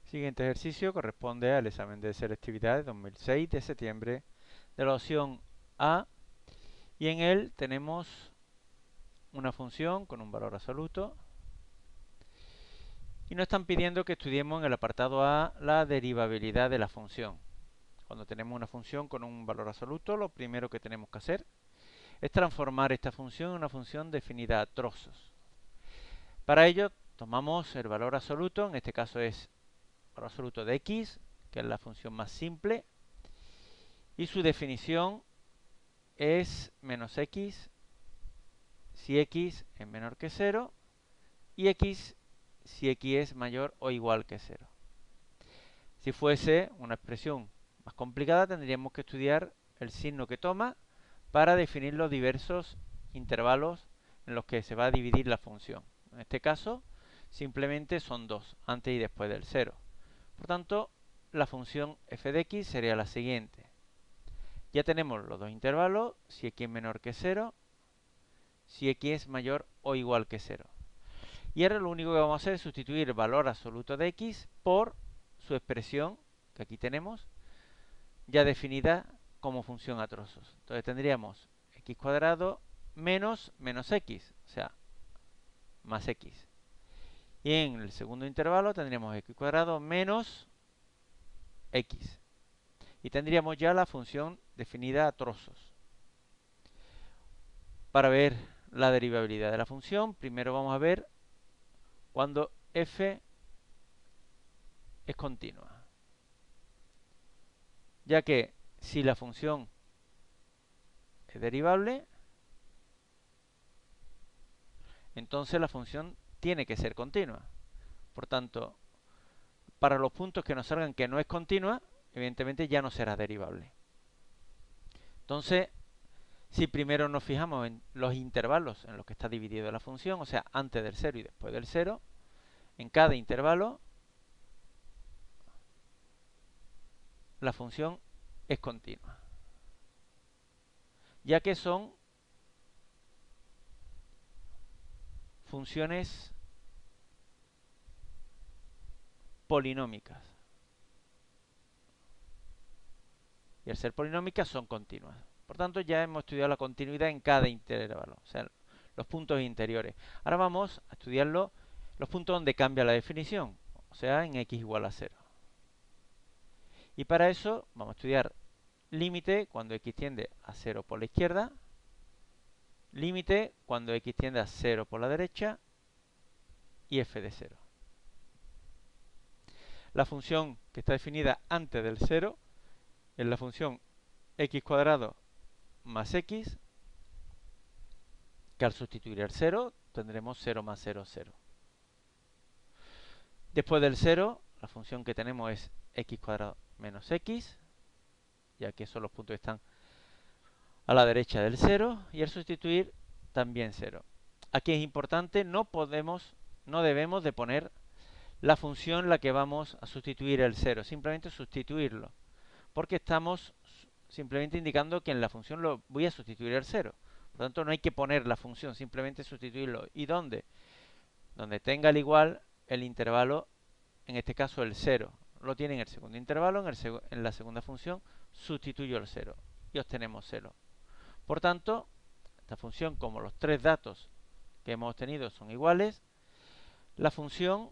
Siguiente ejercicio corresponde al examen de selectividad de 2006 de septiembre de la opción A, y en él tenemos una función con un valor absoluto y nos están pidiendo que estudiemos en el apartado A la derivabilidad de la función. Cuando tenemos una función con un valor absoluto, lo primero que tenemos que hacer es transformar esta función en una función definida a trozos. Para ello tomamos el valor absoluto, en este caso es el valor absoluto de x, que es la función más simple, y su definición es menos x si x es menor que 0 y x si x es mayor o igual que 0. Si fuese una expresión más complicada, tendríamos que estudiar el signo que toma para definir los diversos intervalos en los que se va a dividir la función. En este caso, simplemente son dos, antes y después del 0. Por tanto, la función f de x sería la siguiente. Ya tenemos los dos intervalos, si x es menor que 0, si x es mayor o igual que 0. Y ahora lo único que vamos a hacer es sustituir el valor absoluto de x por su expresión, que aquí tenemos, ya definida como función a trozos. Entonces tendríamos x cuadrado menos x, o sea, más x. Y en el segundo intervalo tendríamos x cuadrado menos x. Y tendríamos ya la función definida a trozos. Para ver la derivabilidad de la función, primero vamos a ver cuando f es continua. Ya que si la función es derivable, entonces la función tiene que ser continua. Por tanto, para los puntos que nos salgan que no es continua, evidentemente ya no será derivable. Entonces, si primero nos fijamos en los intervalos en los que está dividida la función, o sea, antes del 0 y después del 0, en cada intervalo la función es continua, ya que son funciones polinómicas. Y al ser polinómicas son continuas. Por tanto, ya hemos estudiado la continuidad en cada intervalo, o sea, los puntos interiores. Ahora vamos a estudiar los puntos donde cambia la definición, o sea, en x igual a 0. Y para eso vamos a estudiar límite cuando x tiende a 0 por la izquierda, límite cuando x tiende a 0 por la derecha y f de 0. La función que está definida antes del 0 es la función x cuadrado más x, que al sustituir el 0 tendremos 0 más 0, 0. Después del 0, la función que tenemos es x cuadrado menos x, ya que son los puntos que están a la derecha del 0, y al sustituir también 0. Aquí es importante, no debemos de poner la función en la que vamos a sustituir el 0, simplemente sustituirlo, porque estamos simplemente indicando que en la función lo voy a sustituir el 0. Por lo tanto, no hay que poner la función, simplemente sustituirlo. ¿Y dónde? Donde tenga el igual el intervalo, en este caso el 0. Lo tiene en el segundo intervalo, en la segunda función sustituyo el 0 y obtenemos 0. Por tanto, esta función, como los tres datos que hemos obtenido son iguales, la función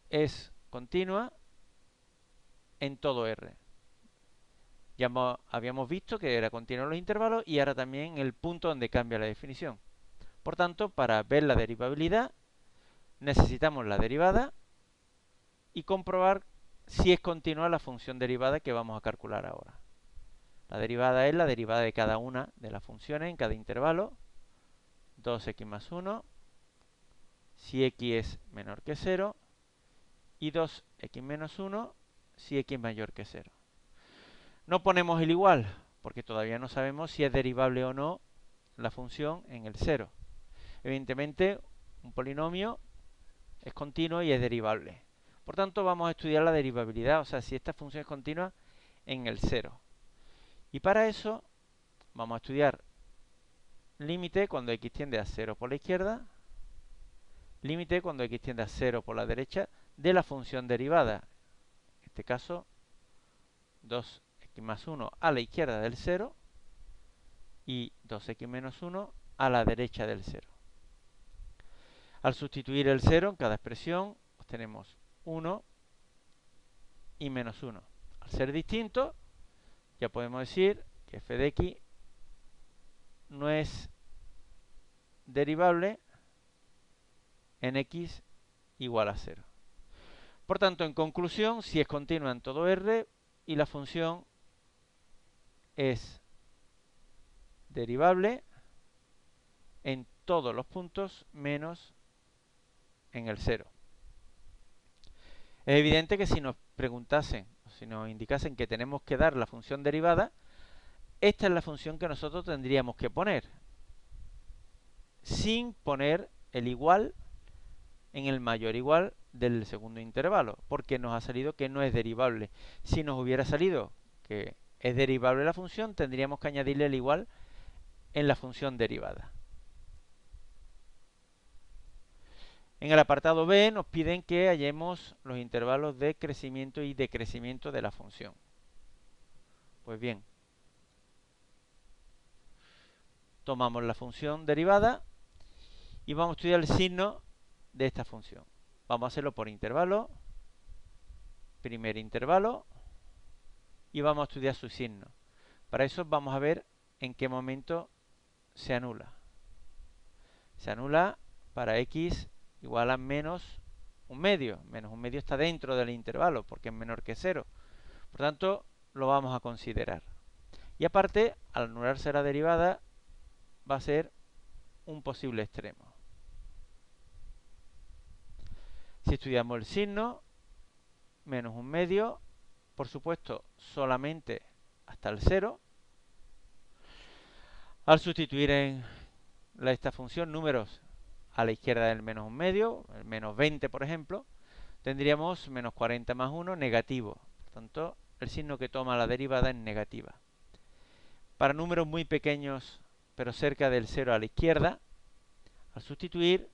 es continua en todo R. Ya habíamos visto que era continua en los intervalos y ahora también el punto donde cambia la definición. Por tanto, para ver la derivabilidad necesitamos la derivada y comprobar si es continua la función derivada que vamos a calcular ahora. La derivada es la derivada de cada una de las funciones en cada intervalo. 2x más 1 si x es menor que 0 y 2x menos 1 si x es mayor que 0. No ponemos el igual porque todavía no sabemos si es derivable o no la función en el 0. Evidentemente, un polinomio es continuo y es derivable. Por tanto, vamos a estudiar la derivabilidad, o sea, si esta función es continua en el 0. Y para eso vamos a estudiar límite cuando x tiende a 0 por la izquierda, límite cuando x tiende a 0 por la derecha de la función derivada. En este caso, 2x más 1 a la izquierda del 0 y 2x menos 1 a la derecha del 0. Al sustituir el 0 en cada expresión, obtenemos 1 y menos 1. Al ser distinto, ya podemos decir que f de x no es derivable en x igual a 0. Por tanto, en conclusión, si es continua en todo R y la función es derivable en todos los puntos menos en el 0. Es evidente que si nos preguntasen, o si nos indicasen que tenemos que dar la función derivada, esta es la función que nosotros tendríamos que poner, sin poner el igual en el mayor igual del segundo intervalo, porque nos ha salido que no es derivable. Si nos hubiera salido que es derivable la función, tendríamos que añadirle el igual en la función derivada. En el apartado B nos piden que hallemos los intervalos de crecimiento y decrecimiento de la función. Pues bien, tomamos la función derivada y vamos a estudiar el signo de esta función. Vamos a hacerlo por intervalo, primer intervalo, y vamos a estudiar su signo. Para eso vamos a ver en qué momento se anula. Se anula para x igual a menos un medio. Menos un medio está dentro del intervalo porque es menor que 0. Por tanto, lo vamos a considerar. Y aparte, al anularse la derivada, va a ser un posible extremo. Si estudiamos el signo, menos un medio, por supuesto, solamente hasta el 0. Al sustituir en esta función números a la izquierda del menos un medio, el menos 20 por ejemplo, tendríamos menos 40 más 1 negativo. Por tanto, el signo que toma la derivada es negativa. Para números muy pequeños, pero cerca del 0 a la izquierda, al sustituir,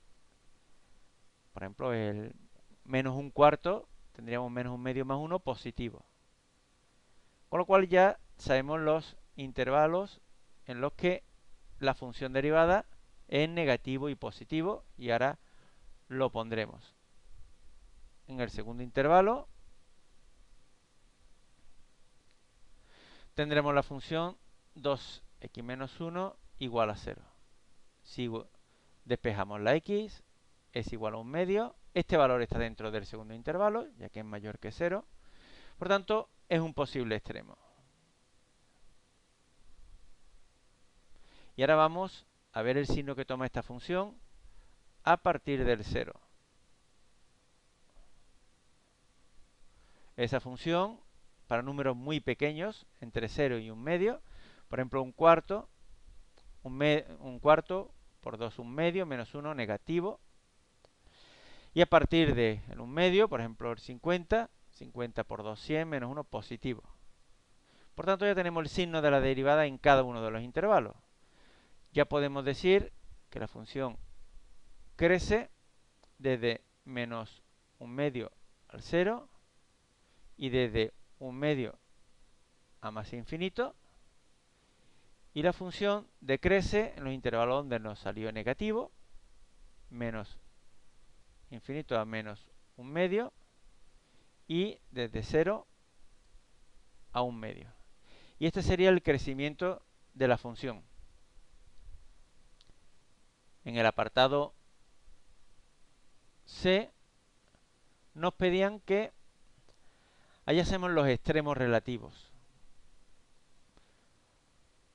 por ejemplo, el menos un cuarto, tendríamos menos un medio más 1 positivo. Con lo cual ya sabemos los intervalos en los que la función derivada es negativo y positivo, y ahora lo pondremos. En el segundo intervalo tendremos la función 2x menos 1 igual a 0. Si despejamos la x, es igual a un medio. Este valor está dentro del segundo intervalo, ya que es mayor que 0. Por tanto, es un posible extremo. Y ahora vamos a ver el signo que toma esta función a partir del 0. Esa función, para números muy pequeños, entre 0 y un medio, por ejemplo, un cuarto por 2 un medio, menos 1 negativo. Y a partir de un medio, por ejemplo, el 50 por 2, 100, menos 1 positivo. Por tanto, ya tenemos el signo de la derivada en cada uno de los intervalos. Ya podemos decir que la función crece desde menos un medio al 0 y desde un medio a más infinito, y la función decrece en los intervalos donde nos salió negativo, menos infinito a menos un medio, y desde 0 a un medio. Y este sería el crecimiento de la función. En el apartado C nos pedían que hallásemos los extremos relativos.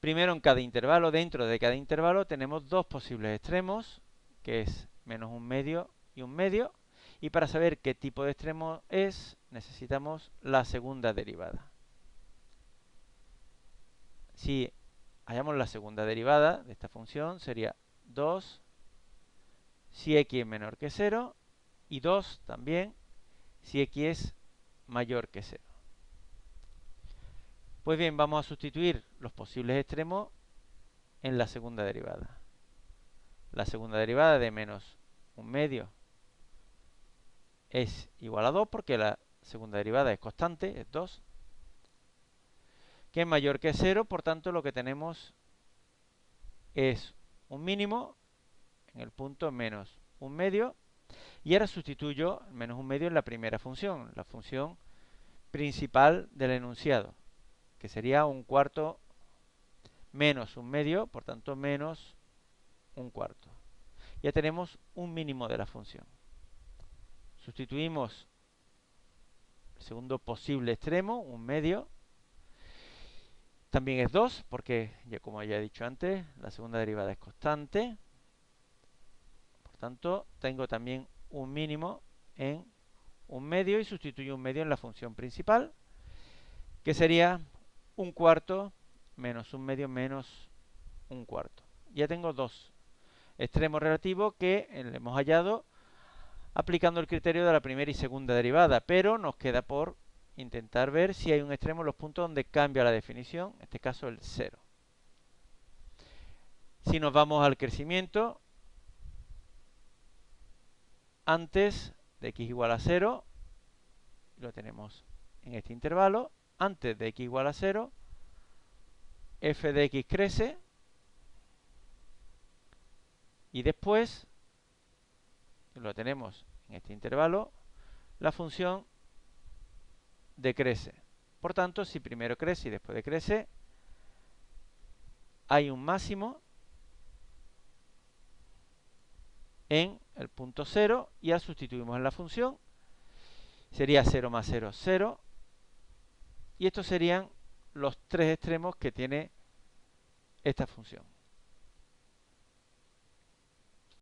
Primero, en cada intervalo, dentro de cada intervalo, tenemos dos posibles extremos, que es menos un medio y un medio. Y para saber qué tipo de extremo es, necesitamos la segunda derivada. Si hallamos la segunda derivada de esta función, sería 2 si x es menor que 0 y 2 también si x es mayor que 0. Pues bien, vamos a sustituir los posibles extremos en la segunda derivada. La segunda derivada de menos un medio es igual a 2 porque la segunda derivada es constante, es 2, que es mayor que 0, por tanto lo que tenemos es un mínimo en el punto menos un medio, y ahora sustituyo menos un medio en la primera función, la función principal del enunciado, que sería un cuarto menos un medio, por tanto menos un cuarto. Ya tenemos un mínimo de la función. Sustituimos el segundo posible extremo, un medio. También es 2, porque, ya como ya he dicho antes, la segunda derivada es constante. Por tanto, tengo también un mínimo en un medio y sustituyo un medio en la función principal, que sería un cuarto menos un medio menos un cuarto. Ya tengo dos extremos relativos que hemos hallado aplicando el criterio de la primera y segunda derivada, pero nos queda por intentar ver si hay un extremo en los puntos donde cambia la definición, en este caso el 0. Si nos vamos al crecimiento, antes de x igual a 0, lo tenemos en este intervalo, antes de x igual a 0, f de x crece, y después, lo tenemos en este intervalo, la función decrece. Por tanto, si primero crece y después decrece, hay un máximo en el punto 0 y al sustituimos en la función, sería 0 más 0, 0. Y estos serían los tres extremos que tiene esta función.